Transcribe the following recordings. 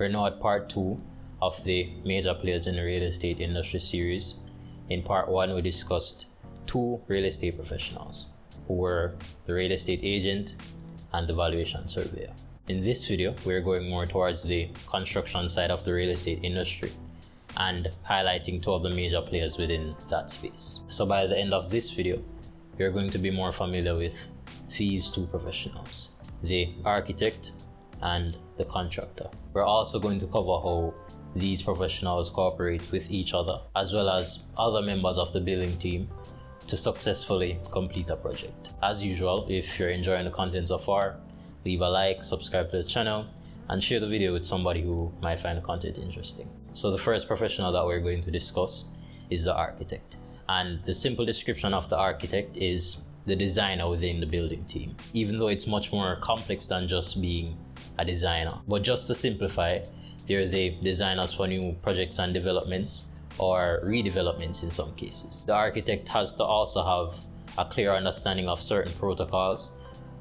We're now at part 2 of the major players in the real estate industry series. In part 1, we discussed 2 real estate professionals who were the real estate agent and the valuation surveyor. In this video, we're going more towards the construction side of the real estate industry and highlighting 2 of the major players within that space. So by the end of this video, you're going to be more familiar with these 2 professionals, the architect and the contractor. We're also going to cover how these professionals cooperate with each other, as well as other members of the building team, to successfully complete a project. As usual, if you're enjoying the content so far, leave a like, subscribe to the channel, and share the video with somebody who might find the content interesting. So the first professional that we're going to discuss is the architect. And the simple description of the architect is the designer within the building team, even though it's much more complex than just being a designer. But just to simplify, they're the designers for new projects and developments, or redevelopments in some cases. The architect has to also have a clear understanding of certain protocols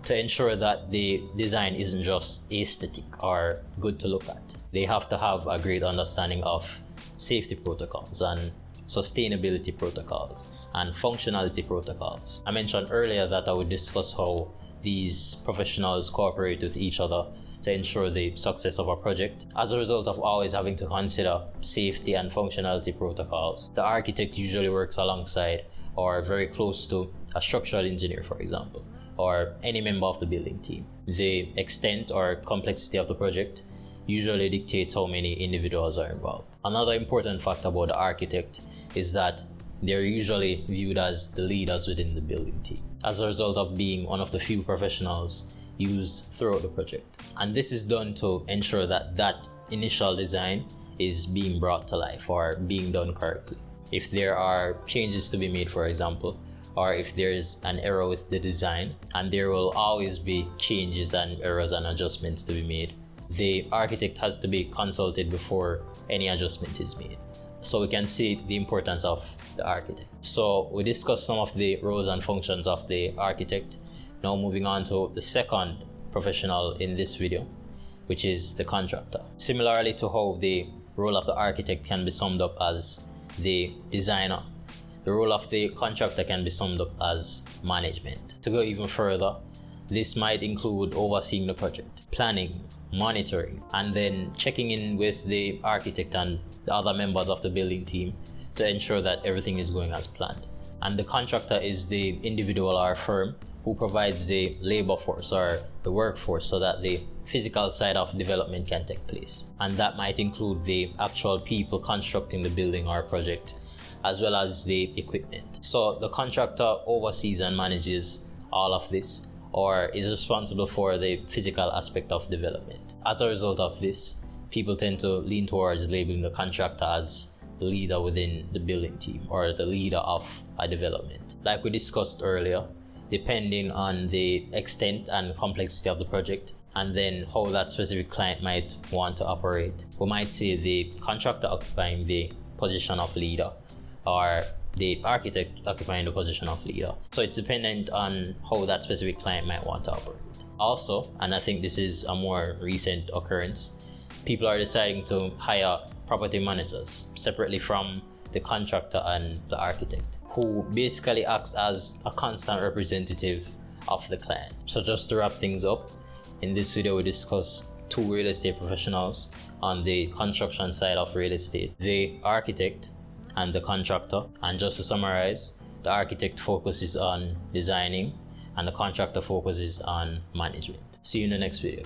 to ensure that the design isn't just aesthetic or good to look at. They have to have a great understanding of safety protocols and sustainability protocols and functionality protocols. I mentioned earlier that I would discuss how these professionals cooperate with each other to ensure the success of a project. As a result of always having to consider safety and functionality protocols, the architect usually works alongside or very close to a structural engineer, for example, or any member of the building team. The extent or complexity of the project usually dictates how many individuals are involved. Another important fact about the architect is that they're usually viewed as the leaders within the building team, as a result of being one of the few professionals used throughout the project. And this is done to ensure that that initial design is being brought to life or being done correctly. If there are changes to be made, for example, or if there's an error with the design, and there will always be changes and errors and adjustments to be made, the architect has to be consulted before any adjustment is made. So we can see the importance of the architect. So we discussed some of the roles and functions of the architect. Now moving on to the second professional in this video, which is the contractor. Similarly to how the role of the architect can be summed up as the designer, the role of the contractor can be summed up as management. To go even further, this might include overseeing the project, planning, monitoring, and then checking in with the architect and the other members of the building team to ensure that everything is going as planned. And the contractor is the individual or firm who provides the labor force or the workforce so that the physical side of development can take place. And that might include the actual people constructing the building or project, as well as the equipment. So the contractor oversees and manages all of this, or is responsible for the physical aspect of development. As a result of this, people tend to lean towards labeling the contractor as the leader within the building team or the leader of a development. Like we discussed earlier, depending on the extent and complexity of the project, and then how that specific client might want to operate, we might see the contractor occupying the position of leader or the architect occupying the position of leader. So it's dependent on how that specific client might want to operate. Also, and I think this is a more recent occurrence, people are deciding to hire property managers separately from the contractor and the architect, who basically acts as a constant representative of the client. So just to wrap things up, in this video we discuss 2 real estate professionals on the construction side of real estate, the architect and the contractor. And just to summarize, the architect focuses on designing and the contractor focuses on management. See you in the next video.